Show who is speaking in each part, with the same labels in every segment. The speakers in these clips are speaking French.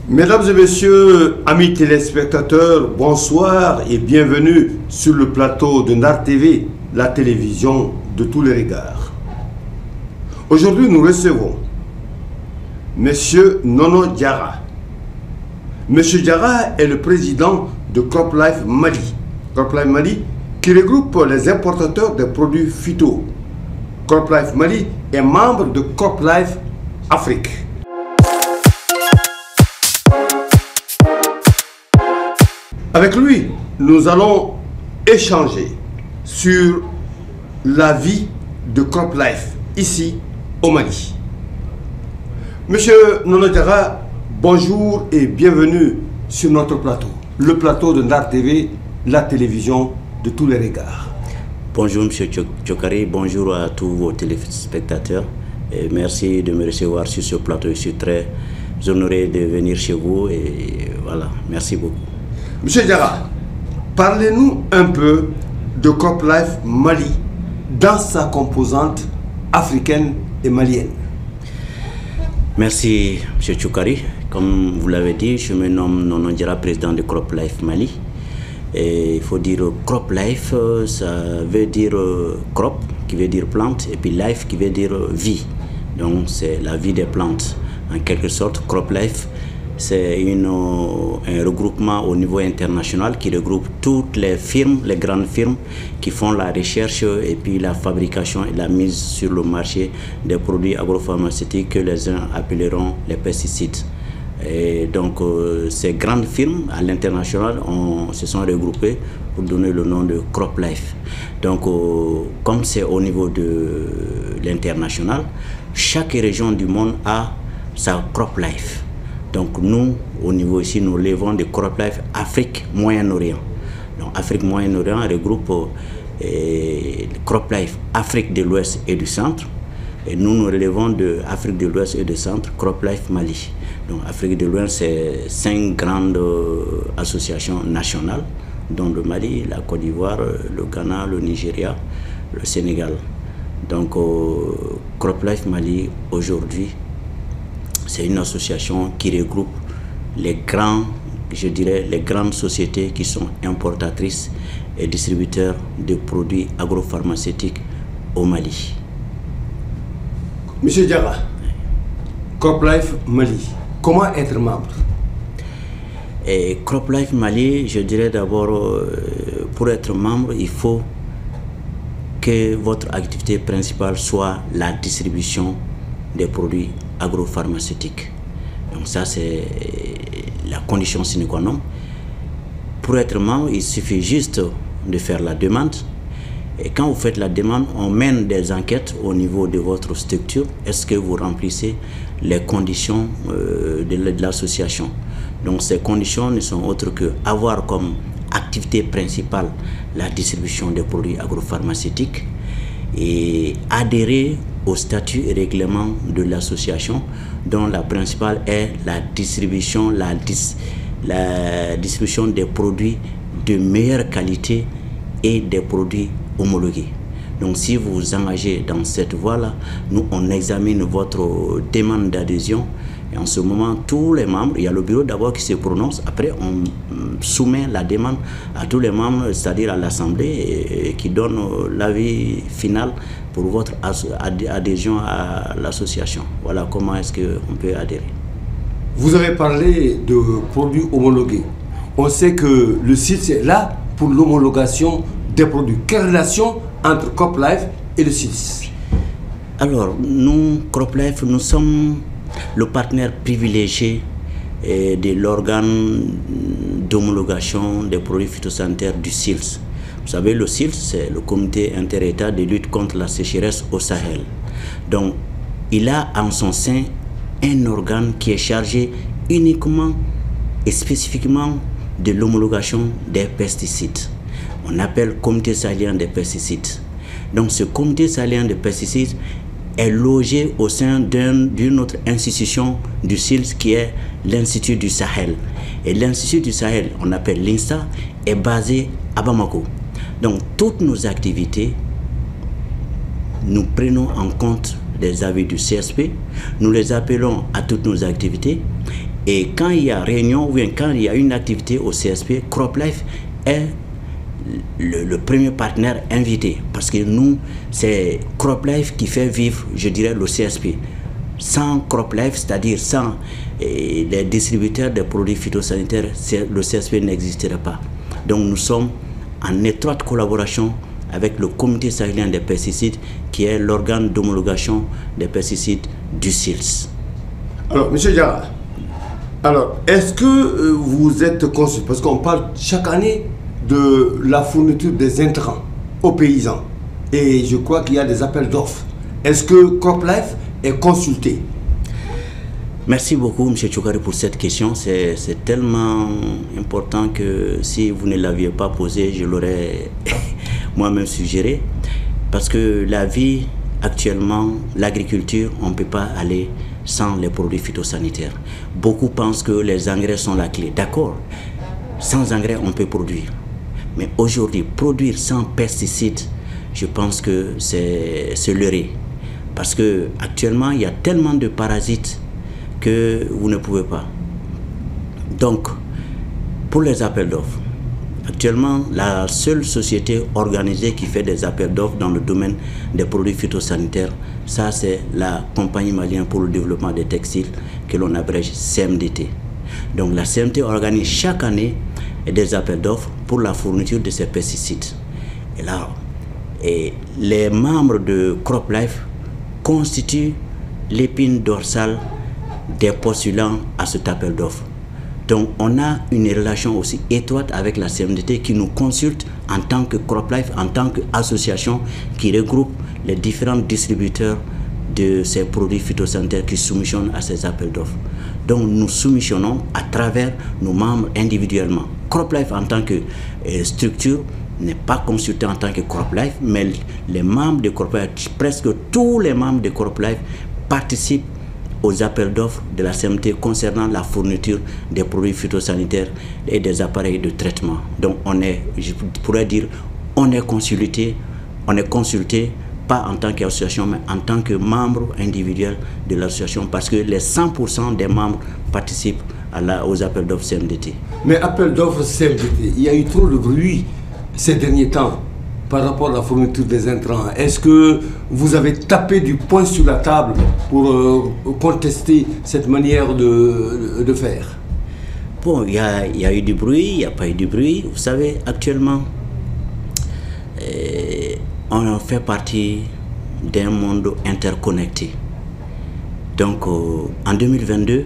Speaker 1: Mesdames et messieurs, amis téléspectateurs, bonsoir et bienvenue sur le plateau de Ndar TV, la télévision de tous les regards. Aujourd'hui, nous recevons Monsieur Nono Diarra. Monsieur Diarra est le président de CropLife Mali. CropLife Mali qui regroupe les importateurs de produits phyto. CropLife Mali est membre de CropLife Afrique. Avec lui, nous allons échanger sur la vie de CropLife ici au Mali. Monsieur Nono Diarra, bonjour et bienvenue sur notre plateau, le plateau de Ndar TV, la télévision de tous les regards.
Speaker 2: Bonjour Monsieur Tchokari, bonjour à tous vos téléspectateurs et merci de me recevoir sur ce plateau. Je suis très honoré de venir chez vous et voilà, merci beaucoup.
Speaker 1: Monsieur Diarra, parlez-nous un peu de CropLife Mali dans sa composante africaine et malienne.
Speaker 2: Merci M. Tchoukari. Comme vous l'avez dit, je me nomme Nono Diarra, président de CropLife Mali. Et il faut dire CropLife, ça veut dire crop qui veut dire plante et puis life qui veut dire vie. Donc c'est la vie des plantes. En quelque sorte, CropLife, c'est un regroupement au niveau international qui regroupe toutes les firmes, les grandes firmes qui font la recherche et puis la fabrication et la mise sur le marché des produits agropharmaceutiques que les uns appelleront les pesticides. Et donc ces grandes firmes à l'international se sont regroupées pour donner le nom de CropLife. Donc comme c'est au niveau de l'international, chaque région du monde a sa CropLife. Donc nous, au niveau ici, nous levons de CropLife Afrique Moyen-Orient. Donc Afrique Moyen-Orient regroupe CropLife Afrique de l'Ouest et du Centre. Et nous relevons de Afrique de l'Ouest et du Centre CropLife Mali. Donc Afrique de l'Ouest, c'est 5 grandes associations nationales, dont le Mali, la Côte d'Ivoire, le Ghana, le Nigeria, le Sénégal. Donc CropLife Mali, aujourd'hui, c'est une association qui regroupe les grandes sociétés qui sont importatrices et distributeurs de produits agropharmaceutiques au Mali.
Speaker 1: Monsieur Diarra, CropLife Mali, comment être membre?
Speaker 2: Et CropLife Mali, je dirais d'abord, pour être membre, il faut que votre activité principale soit la distribution des produits agropharmaceutiques. Donc ça, c'est la condition sine qua non. Pour être membre, il suffit juste de faire la demande. Et quand vous faites la demande, on mène des enquêtes au niveau de votre structure. Est-ce que vous remplissez les conditions de l'association? Donc ces conditions ne sont autres que avoir comme activité principale la distribution des produits agropharmaceutiques et adhérer au statut et règlement de l'association, dont la principale est la distribution des produits de meilleure qualité et des produits homologués. Donc si vous vous engagez dans cette voie-là, nous on examine votre demande d'adhésion et en ce moment tous les membres, il y a le bureau d'abord qui se prononce, après on soumet la demande à tous les membres, c'est-à-dire à l'Assemblée et qui donne l'avis final pour votre adhésion à l'association. Voilà comment est-ce qu'on peut adhérer.
Speaker 1: Vous avez parlé de produits homologués. On sait que le site est là pour l'homologation des produits. Quelle relation entre CropLife et le site?
Speaker 2: Alors, nous, CropLife, nous sommes le partenaire privilégié de l'organe d'homologation des produits phytosanitaires du SILS. Vous savez, le SILS, c'est le comité inter-État de lutte contre la sécheresse au Sahel. Donc, il a en son sein un organe qui est chargé uniquement et spécifiquement de l'homologation des pesticides. On appelle comité sahélien des pesticides. Donc, ce comité sahélien des pesticides est logé au sein d'une autre institution du SILS qui est l'Institut du Sahel. Et l'Institut du Sahel, on appelle l'INSA, est basé à Bamako. Donc toutes nos activités, nous prenons en compte des avis du CSP, nous les appelons à toutes nos activités Et quand il y a réunion ou bien quand il y a une activité au CSP, CropLife est le premier partenaire invité. Parce que nous, c'est CropLife qui fait vivre, je dirais, le CSP. Sans CropLife, c'est-à-dire sans les distributeurs de produits phytosanitaires, le CSP n'existerait pas. Donc nous sommes en étroite collaboration avec le comité sahélien des pesticides, qui est l'organe d'homologation des pesticides du SILS.
Speaker 1: Alors, M. Diarra, est-ce que vous êtes conscient, parce qu'on parle chaque année de la fourniture des intrants aux paysans, et je crois qu'il y a des appels d'offres. Est-ce que CropLife est consulté?
Speaker 2: Merci beaucoup, M. Tchoukari, pour cette question. C'est tellement important que si vous ne l'aviez pas posée, je l'aurais moi-même suggéré. Parce que la vie, actuellement, l'agriculture, on ne peut pas aller sans les produits phytosanitaires. Beaucoup pensent que les engrais sont la clé. D'accord, sans engrais, on peut produire. Mais aujourd'hui, produire sans pesticides, je pense que c'est leurrer. Parce qu'actuellement, il y a tellement de parasites que vous ne pouvez pas. Donc, pour les appels d'offres, actuellement, la seule société organisée qui fait des appels d'offres dans le domaine des produits phytosanitaires, ça c'est la Compagnie malienne pour le développement des textiles, que l'on abrège CMDT. Donc la CMDT organise chaque année des appels d'offres pour la fourniture de ces pesticides. Et là, les membres de CropLife constituent l'épine dorsale des postulants à cet appel d'offres. Donc on a une relation aussi étroite avec la CMDT qui nous consulte en tant que CropLife, en tant qu'association qui regroupe les différents distributeurs de ces produits phytosanitaires qui soumissionnent à ces appels d'offres. Donc nous soumissionnons à travers nos membres individuellement. CropLife en tant que structure n'est pas consulté en tant que CropLife, mais les membres de CropLife, presque tous les membres de CropLife participent aux appels d'offres de la CMT concernant la fourniture des produits phytosanitaires et des appareils de traitement. Donc on est, je pourrais dire, on est consulté pas en tant qu'association, mais en tant que membre individuel de l'association, parce que les 100% des membres participent aux appels d'offres CMDT.
Speaker 1: Mais appels d'offres CMDT, il y a eu trop de bruit ces derniers temps par rapport à la fourniture des intrants. Est-ce que vous avez tapé du poing sur la table pour contester cette manière de faire?
Speaker 2: Bon, il y a eu du bruit, il n'y a pas eu du bruit. Vous savez, actuellement, on fait partie d'un monde interconnecté. Donc, en 2022,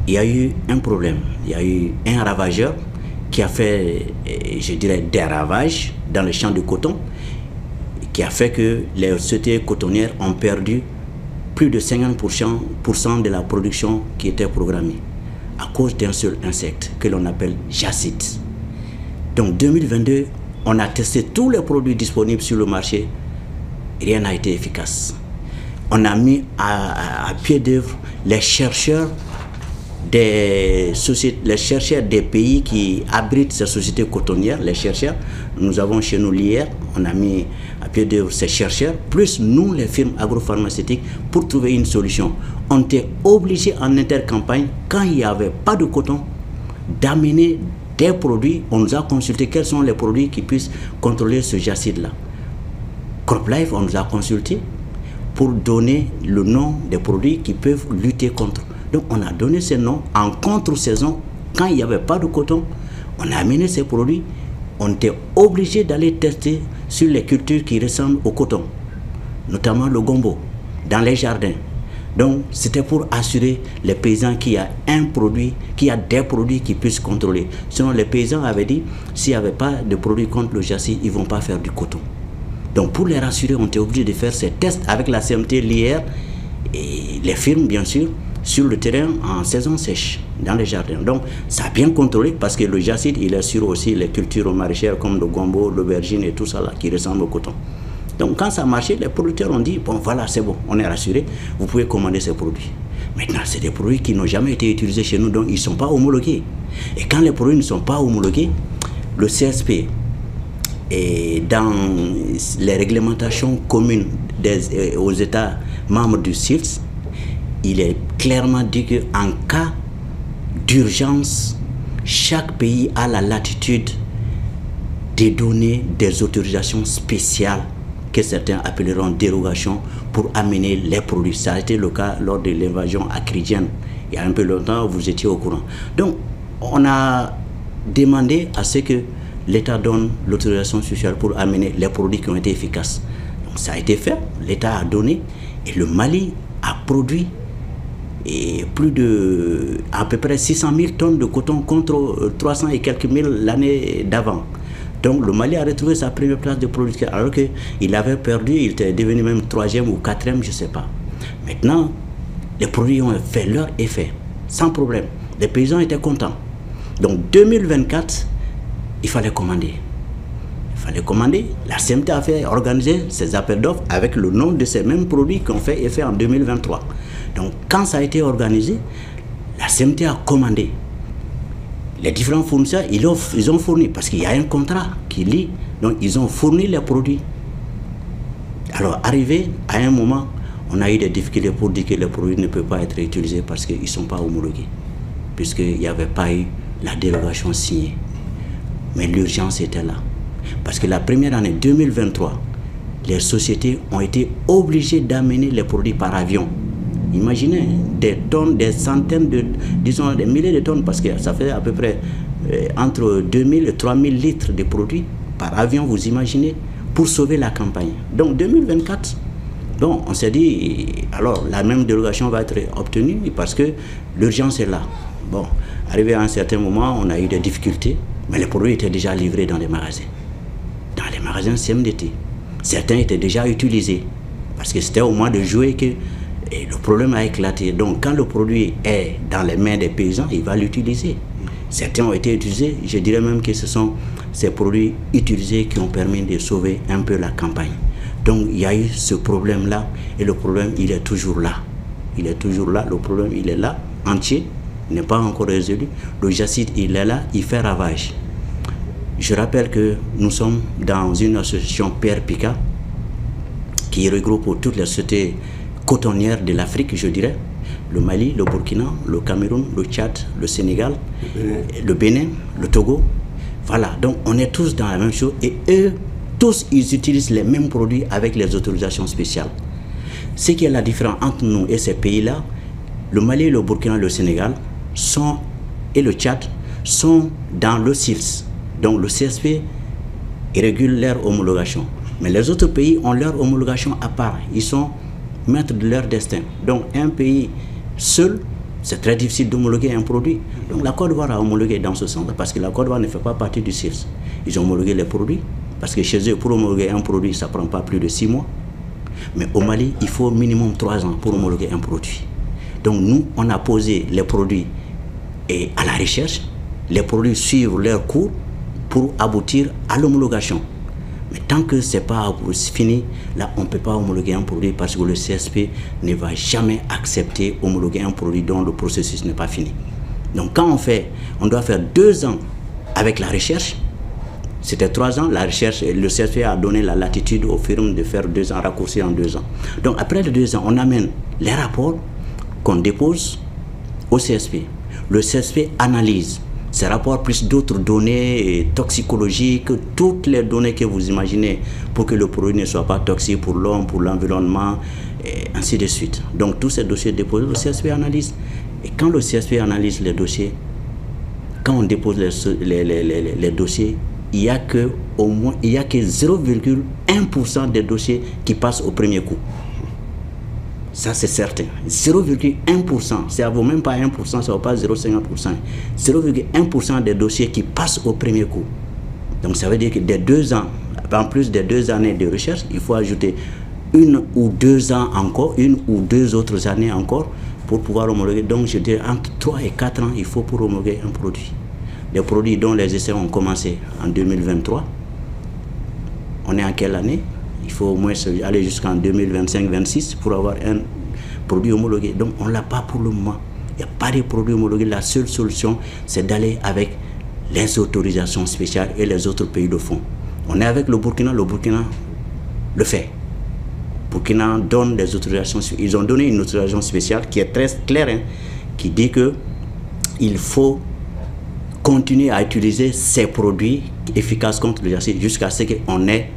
Speaker 2: il y a eu un problème. Il y a eu un ravageur qui a fait, je dirais, des ravages dans le champ de coton, qui a fait que les sociétés cotonnières ont perdu plus de 50% de la production qui était programmée à cause d'un seul insecte que l'on appelle jacide. Donc 2022, on a testé tous les produits disponibles sur le marché, rien n'a été efficace. On a mis à pied d'œuvre les chercheurs des pays qui abritent ces sociétés cotonnières, les chercheurs. Nous avons chez nous l'IR, on a mis à pied d'œuvre ces chercheurs, plus nous, les firmes agropharmaceutiques, pour trouver une solution. On était obligé en intercampagne, quand il n'y avait pas de coton, d'amener des produits. On nous a consulté quels sont les produits qui puissent contrôler ce jacide-là. CropLife, on nous a consulté pour donner le nom des produits qui peuvent lutter contre. Donc on a donné ces noms en contre-saison. Quand il n'y avait pas de coton, on a amené ces produits. On était obligé d'aller tester sur les cultures qui ressemblent au coton, notamment le gombo, dans les jardins. Donc c'était pour assurer les paysans qu'il y a des produits qui puissent contrôler. Sinon les paysans avaient dit, s'il n'y avait pas de produits contre le jacide, ils ne vont pas faire du coton. Donc pour les rassurer, on était obligé de faire ces tests avec la CMT, l'IR et les firmes bien sûr, sur le terrain en saison sèche, dans les jardins. Donc ça a bien contrôlé parce que le jacide, il assure aussi les cultures maraîchères comme le gombo, l'aubergine et tout ça là qui ressemble au coton. Donc quand ça marchait, les producteurs ont dit, bon voilà, c'est bon, on est rassuré, vous pouvez commander ces produits. Maintenant, c'est des produits qui n'ont jamais été utilisés chez nous, donc ils ne sont pas homologués. Et quand les produits ne sont pas homologués, le CSP, et dans les réglementations communes aux États membres du SILS, il est clairement dit qu'en cas d'urgence, chaque pays a la latitude de donner des autorisations spéciales que certains appelleront dérogations pour amener les produits. Ça a été le cas lors de l'invasion acridienne. Il y a un peu longtemps, vous étiez au courant. Donc, on a demandé à ce que l'État donne l'autorisation spéciale pour amener les produits qui ont été efficaces. Donc, ça a été fait, l'État a donné, et le Mali a produit à peu près 600 000 tonnes de coton contre 300 et quelques mille l'année d'avant. Donc le Mali a retrouvé sa première place de production alors qu'il avait perdu, il était devenu même 3e ou 4e, je ne sais pas. Maintenant, les produits ont fait leur effet, sans problème. Les paysans étaient contents. Donc 2024, il fallait commander. La CMT a fait organiser ses appels d'offres avec le nom de ces mêmes produits qui ont fait effet en 2023. Donc quand ça a été organisé, la CMT a commandé. Les différents fournisseurs, ils ont fourni, parce qu'il y a un contrat qui lie, donc ils ont fourni les produits. Alors, arrivé à un moment, on a eu des difficultés pour dire que les produits ne peuvent pas être utilisés parce qu'ils ne sont pas homologués, puisqu'il n'y avait pas eu la dérogation signée. Mais l'urgence était là. Parce que la première année, 2023, les sociétés ont été obligées d'amener les produits par avion. Imaginez des tonnes, des centaines disons des milliers de tonnes, parce que ça fait à peu près entre 2000 et 3000 litres de produits par avion, vous imaginez, pour sauver la campagne. Donc 2024, bon, on s'est dit, alors la même dérogation va être obtenue parce que l'urgence est là. Bon, arrivé à un certain moment, on a eu des difficultés, mais les produits étaient déjà livrés dans les magasins. Dans les magasins CMDT. Certains étaient déjà utilisés, parce que c'était au mois de juillet que le problème a éclaté. Donc quand le produit est dans les mains des paysans, il va l'utiliser. Certains ont été utilisés, je dirais même que ce sont ces produits utilisés qui ont permis de sauver un peu la campagne. Donc il y a eu ce problème-là, et le problème, il est toujours là. Il est toujours là, le problème, il est là, entier, n'est pas encore résolu. Le jacide, il est là, il fait ravage. Je rappelle que nous sommes dans une association PRPICA qui regroupe toutes les sociétés cotonnières de l'Afrique, je dirais. Le Mali, le Burkina, le Cameroun, le Tchad, le Sénégal, le Bénin, le Togo. Voilà, donc on est tous dans la même chose et eux, tous, ils utilisent les mêmes produits avec les autorisations spéciales. Ce qui est la différence entre nous et ces pays-là, le Mali, le Burkina, le Sénégal et le Tchad sont dans le CILS. Donc le CSP régule leur homologation. Mais les autres pays ont leur homologation à part. Ils sont maîtres de leur destin. Donc un pays seul, c'est très difficile d'homologuer un produit. Donc la Côte d'Ivoire a homologué dans ce sens, parce que la Côte d'Ivoire ne fait pas partie du CILS. Ils ont homologué les produits, parce que chez eux, pour homologuer un produit, ça ne prend pas plus de 6 mois. Mais au Mali, il faut minimum 3 ans pour homologuer un produit. Donc nous, on a posé les produits à la recherche. Les produits suivent leur cours pour aboutir à l'homologation. Mais tant que ce n'est pas fini, là, on ne peut pas homologuer un produit parce que le CSP ne va jamais accepter homologuer un produit dont le processus n'est pas fini. Donc quand on doit faire 2 ans avec la recherche. C'était 3 ans, la recherche, le CSP a donné la latitude aux firmes de faire 2 ans, raccourci en 2 ans. Donc après les 2 ans, on amène les rapports qu'on dépose au CSP. Le CSP analyse ces rapports plus d'autres données toxicologiques, toutes les données que vous imaginez pour que le produit ne soit pas toxique pour l'homme, pour l'environnement, et ainsi de suite. Donc tous ces dossiers déposés, le CSP analyse. Et quand le CSP analyse les dossiers, quand on dépose les dossiers, il n'y a que 0,1% des dossiers qui passent au premier coup. Ça, c'est certain. 0,1%, ça ne vaut même pas 1%, ça ne vaut pas 0,50%. 0,1% des dossiers qui passent au premier coup. Donc, ça veut dire que des 2 ans, en plus des 2 années de recherche, il faut ajouter 1 ou 2 ans encore, 1 ou 2 autres années encore pour pouvoir homologuer. Donc, je dirais entre 3 et 4 ans, il faut pour homologuer un produit. Des produits dont les essais ont commencé en 2023. On est en quelle année? Il faut au moins aller jusqu'en 2025-26 pour avoir un produit homologué. Donc on ne l'a pas pour le moment. Il n'y a pas de produit homologué. La seule solution, c'est d'aller avec les autorisations spéciales et les autres pays le font. On est avec le Burkina le fait. Burkina donne des autorisations. Ils ont donné une autorisation spéciale qui est très claire, hein, qui dit que il faut continuer à utiliser ces produits efficaces contre le diabète jusqu'à ce qu'on ait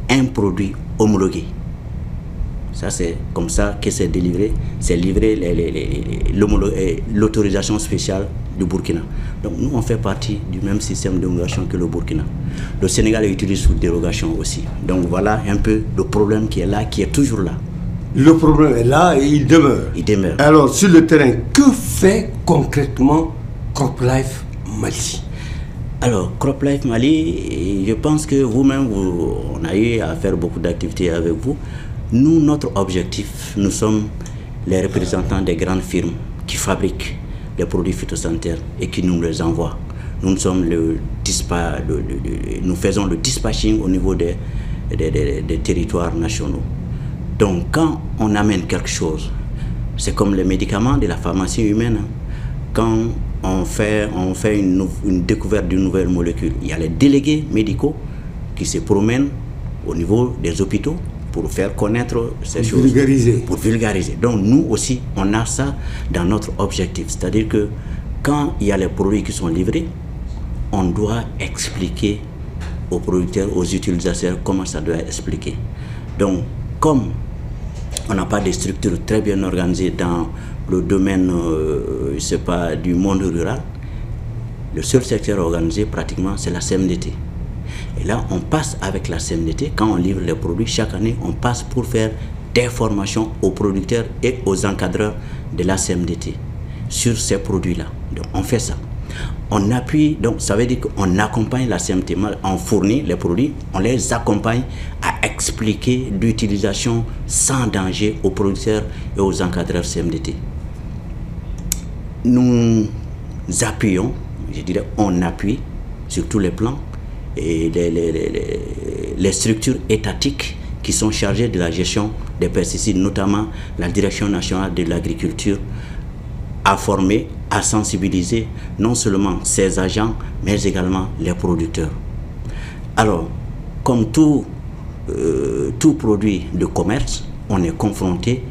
Speaker 2: un produit homologué. Ça, c'est comme ça que c'est délivré. C'est livré l'autorisation spéciale du Burkina. Donc nous, on fait partie du même système d'homologation que le Burkina. Le Sénégal utilise sous dérogation aussi. Donc voilà un peu le problème qui est là, qui est toujours là.
Speaker 1: Le problème est là et il demeure.
Speaker 2: Il demeure.
Speaker 1: Alors, sur le terrain, que fait concrètement CropLife Mali?
Speaker 2: Alors, CropLife Mali, je pense que vous-même, on a eu à faire beaucoup d'activités avec vous. Nous, notre objectif, nous sommes les représentants des grandes firmes qui fabriquent des produits phytosanitaires et qui nous les envoient. Nous faisons le dispatching au niveau des territoires nationaux. Donc, quand on amène quelque chose, c'est comme les médicaments de la pharmacie humaine. Quand on fait une découverte d'une nouvelle molécule, il y a les délégués médicaux qui se promènent au niveau des hôpitaux pour faire connaître ces choses. Pour vulgariser. Donc nous aussi, on a ça dans notre objectif. C'est-à-dire que quand il y a les produits qui sont livrés, on doit expliquer aux producteurs, aux utilisateurs comment ça doit être expliqué. Donc, comme on n'a pas de structure très bien organisée dans le domaine du monde rural, le seul secteur organisé pratiquement c'est la CMDT. Et là, on passe avec la CMDT, quand on livre les produits, chaque année, on passe pour faire des formations aux producteurs et aux encadreurs de la CMDT sur ces produits-là. Donc, on fait ça. On appuie, donc ça veut dire qu'on accompagne la CMDT, on fournit les produits, on les accompagne à expliquer l'utilisation sans danger aux producteurs et aux encadreurs CMDT. Nous appuyons, je dirais, on appuie sur tous les plans et les structures étatiques qui sont chargées de la gestion des pesticides, notamment la Direction nationale de l'agriculture, à former, à sensibiliser non seulement ces agents, mais également les producteurs. Alors, comme tout produit de commerce, on est confronté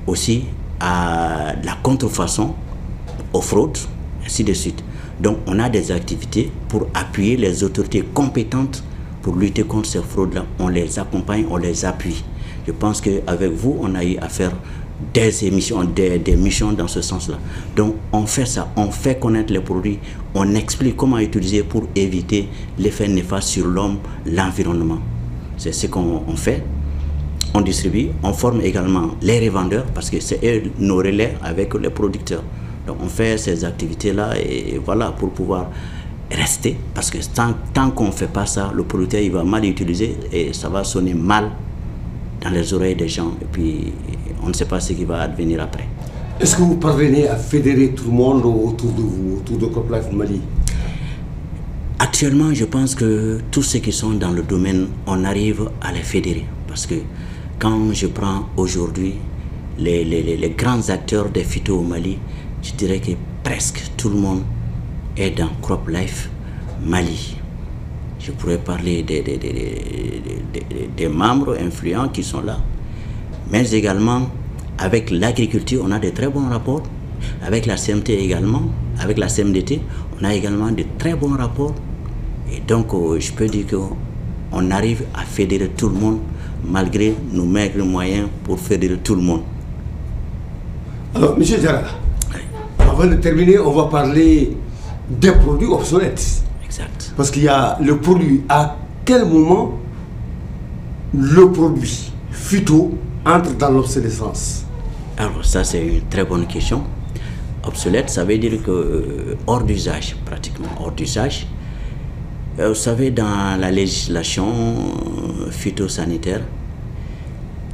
Speaker 2: aussi à la contrefaçon, aux fraudes, ainsi de suite. Donc, on a des activités pour appuyer les autorités compétentes pour lutter contre ces fraudes-là. On les accompagne, on les appuie. Je pense qu'avec vous, on a eu à faire des émissions, des missions dans ce sens-là. Donc, on fait ça, on fait connaître les produits, on explique comment utiliser pour éviter l'effet néfaste sur l'homme, l'environnement. C'est ce qu'on fait. On distribue, on forme également les revendeurs parce que c'est eux nos relais avec les producteurs. Donc on fait ces activités-là et voilà, pour pouvoir rester, parce que tant qu'on ne fait pas ça, le producteur il va mal utiliser et ça va sonner mal dans les oreilles des gens et puis on ne sait pas ce qui va advenir après.
Speaker 1: Est-ce que vous parvenez à fédérer tout le monde autour de vous, autour de CropLife Mali?
Speaker 2: Actuellement, je pense que tous ceux qui sont dans le domaine, on arrive à les fédérer. Parce que quand je prends aujourd'hui les grands acteurs des phytos au Mali, je dirais que presque tout le monde est dans CropLife Mali. Je pourrais parler des membres influents qui sont là. Mais également, avec l'agriculture, on a de très bons rapports. Avec la CMT également, avec la CMDT, on a également de très bons rapports. Et donc, je peux dire qu'on arrive à fédérer tout le monde, malgré nos maigres moyens pour fédérer tout le monde.
Speaker 1: Alors, M. Diarra, avant de terminer, on va parler des produits obsolètes.
Speaker 2: Exact.
Speaker 1: Parce qu'il y a le produit. À quel moment le produit phyto entre dans l'obsolescence?
Speaker 2: Alors, ça, c'est une très bonne question. Obsolète, ça veut dire que hors d'usage, pratiquement hors d'usage. Vous savez, dans la législation phytosanitaire,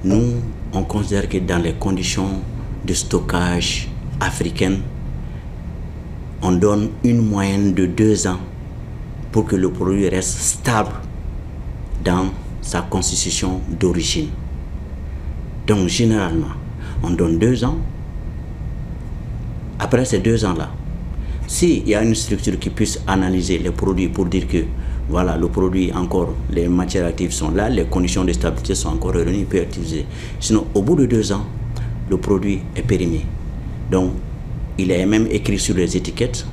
Speaker 2: nous, on considère que dans les conditions de stockage africaines, on donne une moyenne de 2 ans pour que le produit reste stable dans sa constitution d'origine. Donc, généralement, on donne 2 ans. Après ces 2 ans-là, s'il y a une structure qui puisse analyser les produits pour dire que voilà, le produit encore, les matières actives sont là, les conditions de stabilité sont encore réunies, il peut être utilisé. Sinon, au bout de 2 ans, le produit est périmé. Donc, il est même écrit sur les étiquettes,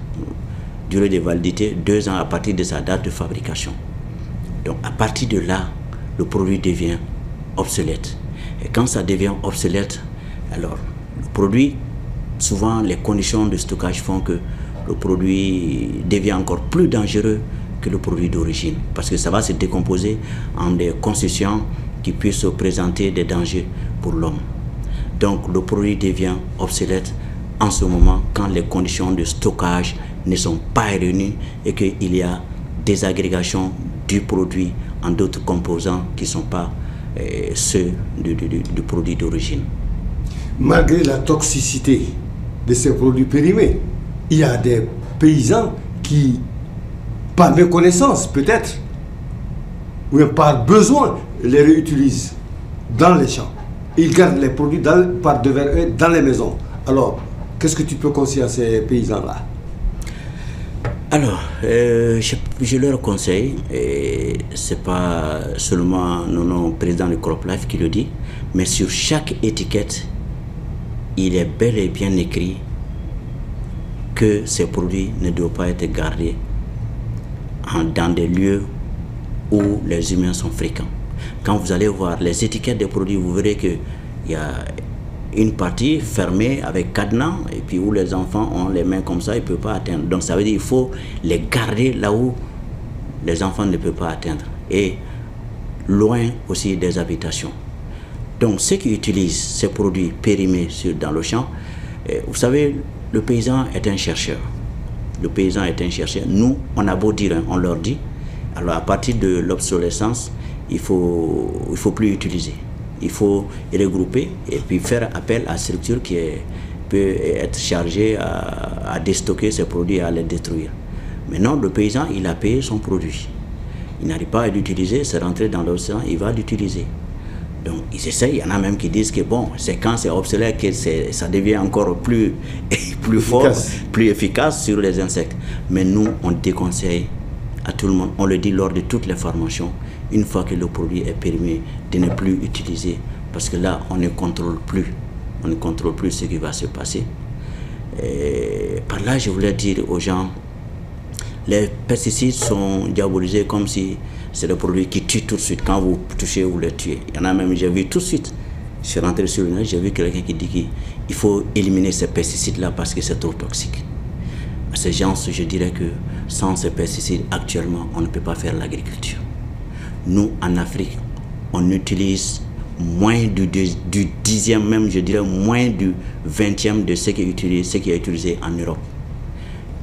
Speaker 2: durée de validité 2 ans à partir de sa date de fabrication. Donc à partir de là, le produit devient obsolète. Et quand ça devient obsolète, alors le produit, souvent les conditions de stockage font que le produit devient encore plus dangereux que le produit d'origine, parce que ça va se décomposer en des constituants qui puissent présenter des dangers pour l'homme. Donc le produit devient obsolète en ce moment quand les conditions de stockage ne sont pas réunies et qu'il y a des agrégations du produit en d'autres composants qui ne sont pas ceux du produit d'origine.
Speaker 1: Malgré la toxicité de ces produits périmés, il y a des paysans qui, par méconnaissance peut-être, ou bien par besoin, les réutilisent dans les champs. Ils gardent les produits par devers eux dans les maisons. Alors, qu'est-ce que tu peux conseiller à ces paysans-là?
Speaker 2: Alors, je leur conseille, et ce n'est pas seulement notre président de CropLife qui le dit, mais sur chaque étiquette, il est bel et bien écrit que ces produits ne doivent pas être gardés dans des lieux où les humains sont fréquents. Quand vous allez voir les étiquettes des produits, vous verrez qu'il y a une partie fermée avec cadenas et puis où les enfants ont les mains comme ça, ils ne peuvent pas atteindre. Donc ça veut dire qu'il faut les garder là où les enfants ne peuvent pas atteindre et loin aussi des habitations. Donc ceux qui utilisent ces produits périmés dans le champ, vous savez, le paysan est un chercheur. Le paysan est un chercheur. Nous, on a beau dire, on leur dit, alors à partir de l'obsolescence, il faut plus utiliser. Il faut regrouper et puis faire appel à une structure qui peut être chargée à déstocker ces produits et à les détruire. Maintenant, le paysan, il a payé son produit. Il n'arrive pas à l'utiliser, c'est rentré dans l'océan, il va l'utiliser. Donc, ils essayent, il y en a même qui disent que bon, c'est quand c'est obsolète que ça devient encore plus fort, plus efficace sur les insectes. Mais nous, on déconseille à tout le monde, on le dit lors de toutes les formations, une fois que le produit est périmé, de ne plus utiliser, parce que là, on ne contrôle plus ce qui va se passer. Et par là, je voulais dire aux gens, les pesticides sont diabolisés comme si c'est le produit qui tue tout de suite. Quand vous touchez, vous les tuez. Il y en a même, j'ai vu tout de suite, je suis rentré sur le net, j'ai vu quelqu'un qui dit qu'il faut éliminer ces pesticides-là parce que c'est trop toxique. À ces gens, je dirais que sans ces pesticides, actuellement, on ne peut pas faire l'agriculture. Nous, en Afrique, on utilise moins du 10e, même je dirais moins du 20e de ce qui est utilisé en Europe.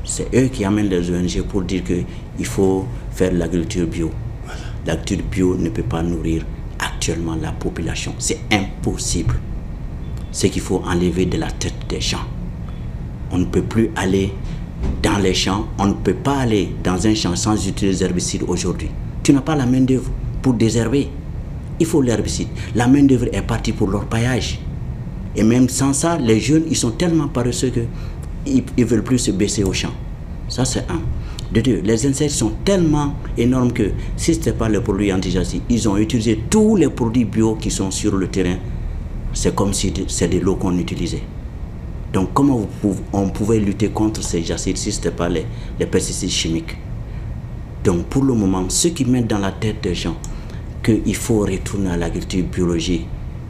Speaker 2: C'est eux qui amènent les ONG pour dire qu'il faut faire l'agriculture bio. Voilà. L'agriculture bio ne peut pas nourrir actuellement la population. C'est impossible. C'est qu'il faut enlever de la tête des gens. On ne peut plus aller dans les champs, on ne peut pas aller dans un champ sans utiliser l'herbicide aujourd'hui. Tu n'as pas la main d'œuvre pour désherber. Il faut l'herbicide. La main d'œuvre est partie pour leur paillage. Et même sans ça, les jeunes, ils sont tellement paresseux qu'ils ne veulent plus se baisser au champ. Ça, c'est un. De deux, les insectes sont tellement énormes que si ce n'était pas les produits anti-jaccides, ils ont utilisé tous les produits bio qui sont sur le terrain. C'est comme si c'est de l'eau qu'on utilisait. Donc, comment on pouvait lutter contre ces jacides si ce n'était pas les pesticides chimiques? Donc, pour le moment, ceux qui mettent dans la tête des gens qu'il faut retourner à l'agriculture biologique,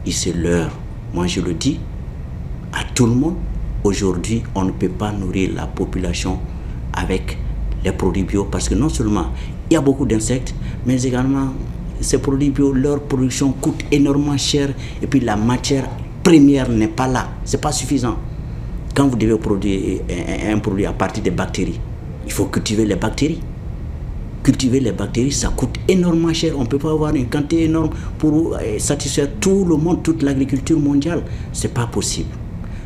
Speaker 2: c'est l'heure. Moi, je le dis à tout le monde. Aujourd'hui, on ne peut pas nourrir la population avec les produits bio parce que non seulement il y a beaucoup d'insectes, mais également ces produits bio, leur production coûte énormément cher et puis la matière première n'est pas là. Ce n'est pas suffisant. Quand vous devez produire un produit à partir des bactéries, il faut cultiver les bactéries. Cultiver les bactéries, ça coûte énormément cher. On ne peut pas avoir une quantité énorme pour satisfaire tout le monde, toute l'agriculture mondiale. Ce n'est pas possible.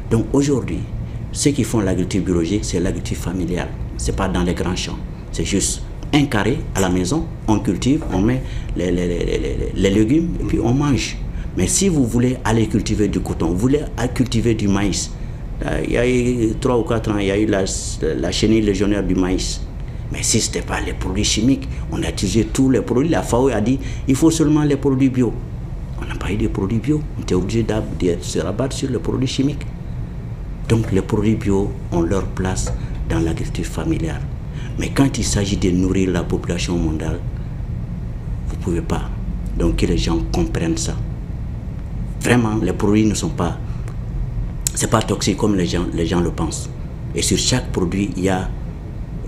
Speaker 2: Donc aujourd'hui, ceux qui font l'agriculture biologique, c'est l'agriculture familiale. Ce n'est pas dans les grands champs. C'est juste un carré à la maison, on cultive, on met les légumes et puis on mange. Mais si vous voulez aller cultiver du coton, vous voulez cultiver du maïs, il y a eu 3 ou 4 ans, il y a eu la chenille légionnaire du maïs. Mais si ce n'était pas les produits chimiques, on a utilisé tous les produits. La FAO a dit il faut seulement les produits bio. On n'a pas eu de produits bio. On était obligé de se rabattre sur les produits chimiques. Donc les produits bio ont leur place dans l'agriculture familiale. Mais quand il s'agit de nourrir la population mondiale, vous ne pouvez pas. Donc que les gens comprennent ça. Vraiment, les produits ne sont pas... C'est pas toxique comme les gens le pensent. Et sur chaque produit, il y a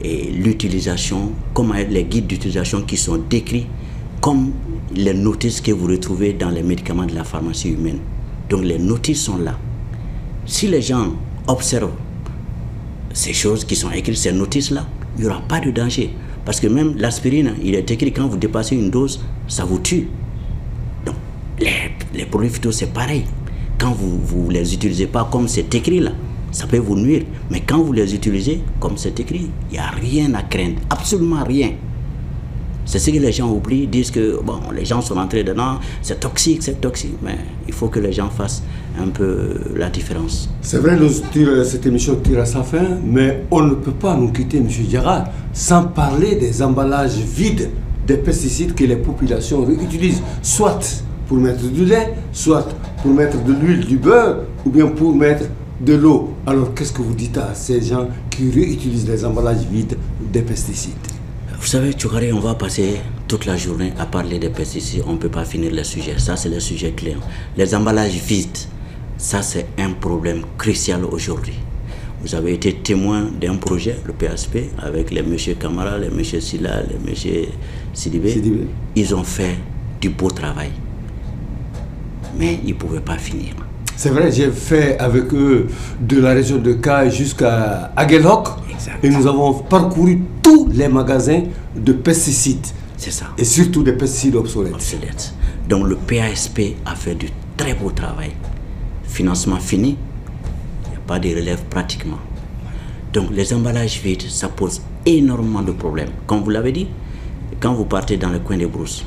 Speaker 2: l'utilisation, comme les guides d'utilisation qui sont décrits, comme les notices que vous retrouvez dans les médicaments de la pharmacie humaine. Donc les notices sont là. Si les gens observent ces choses qui sont écrites, ces notices-là, il n'y aura pas de danger. Parce que même l'aspirine, il est écrit quand vous dépassez une dose, ça vous tue. Donc les produits phyto, c'est pareil. Quand vous ne les utilisez pas comme c'est écrit là, ça peut vous nuire. Mais quand vous les utilisez comme c'est écrit, il n'y a rien à craindre, absolument rien. C'est ce que les gens oublient, disent que bon, les gens sont rentrés dedans, c'est toxique, mais il faut que les gens fassent un peu la différence.
Speaker 1: C'est vrai, cette émission tire à sa fin, mais on ne peut pas nous quitter, M. Diarra, sans parler des emballages vides des pesticides que les populations utilisent, soit pour mettre du lait, soit pour mettre de l'huile, du beurre, ou bien pour mettre de l'eau. Alors qu'est-ce que vous dites à ces gens qui réutilisent les emballages vides des pesticides?
Speaker 2: Vous savez, Tchoukari, on va passer toute la journée à parler des pesticides, on ne peut pas finir le sujet. Ça, c'est le sujet clé. Les emballages vides, ça, c'est un problème crucial aujourd'hui. Vous avez été témoin d'un projet, le PSP, avec les M. Kamara, les M. Silla, les M. Sidibé. Ils ont fait du beau travail. Mais ils ne pouvaient pas finir.
Speaker 1: C'est vrai, j'ai fait avec eux de la région de Caille jusqu'à Aguelhoc. Et nous avons parcouru tous les magasins de pesticides.
Speaker 2: C'est ça.
Speaker 1: Et surtout des pesticides obsolètes.
Speaker 2: Donc le PASP a fait du très beau travail. Financement fini, il n'y a pas de relève pratiquement. Donc les emballages vides, ça pose énormément de problèmes. Comme vous l'avez dit, quand vous partez dans le coin des brousses,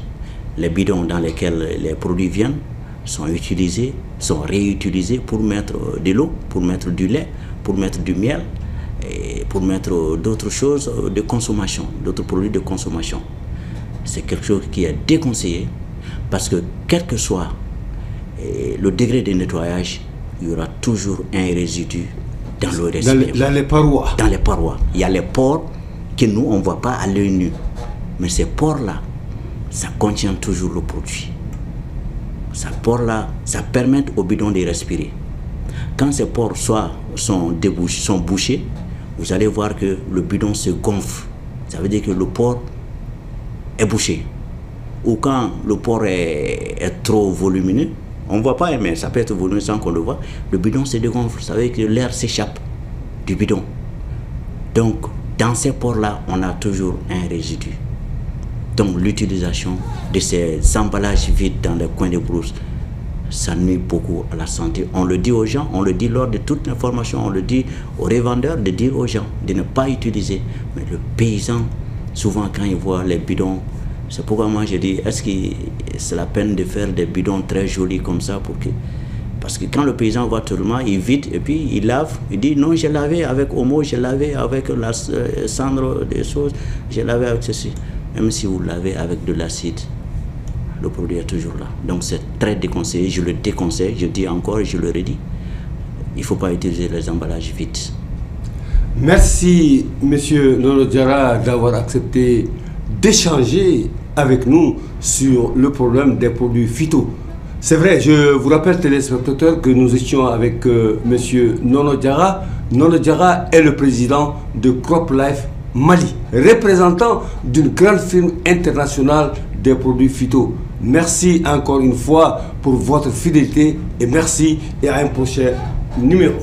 Speaker 2: les bidons dans lesquels les produits viennent sont utilisés, sont réutilisés pour mettre de l'eau, pour mettre du lait, pour mettre du miel, et pour mettre d'autres choses de consommation, d'autres produits de consommation. C'est quelque chose qui est déconseillé parce que quel que soit le degré de nettoyage, il y aura toujours un résidu dans l'eau récipiente.
Speaker 1: Dans les parois.
Speaker 2: Dans les parois. Il y a les pores que nous, on ne voit pas à l'œil nu. Mais ces pores-là, ça contient toujours le produit. Ces pores-là, ça permet au bidon de respirer. Quand ces pores sont bouchés, vous allez voir que le bidon se gonfle. Ça veut dire que le pore est bouché. Ou quand le pore est trop volumineux, on ne voit pas, mais ça peut être volumineux sans qu'on le voit, le bidon se dégonfle. Ça veut dire que l'air s'échappe du bidon. Donc, dans ces pores-là, on a toujours un résidu. Donc, l'utilisation de ces emballages vides dans les coins de brousse, ça nuit beaucoup à la santé. On le dit aux gens, on le dit lors de toute l'information, on le dit aux revendeurs de dire aux gens de ne pas utiliser. Mais le paysan, souvent quand il voit les bidons, c'est pourquoi moi je dis, est-ce que c'est la peine de faire des bidons très jolis comme ça pour que... Parce que quand le paysan voit seulement, il vide et puis il lave, il dit non, j'ai lavé avec Omo, j'ai lavé avec la cendre des choses, j'ai lavé avec ceci. Même si vous lavez avec de l'acide, le produit est toujours là. Donc c'est très déconseillé, je le déconseille, je dis encore et je le redis. Il ne faut pas utiliser les emballages vides.
Speaker 1: Merci, M. Nono Diarra, d'avoir accepté d'échanger avec nous sur le problème des produits phyto. C'est vrai, je vous rappelle, téléspectateurs, que nous étions avec M. Nono Diarra. Nono Diarra est le président de CropLife Mali, représentant d'une grande firme internationale des produits phyto. Merci encore une fois pour votre fidélité et merci et à un prochain numéro.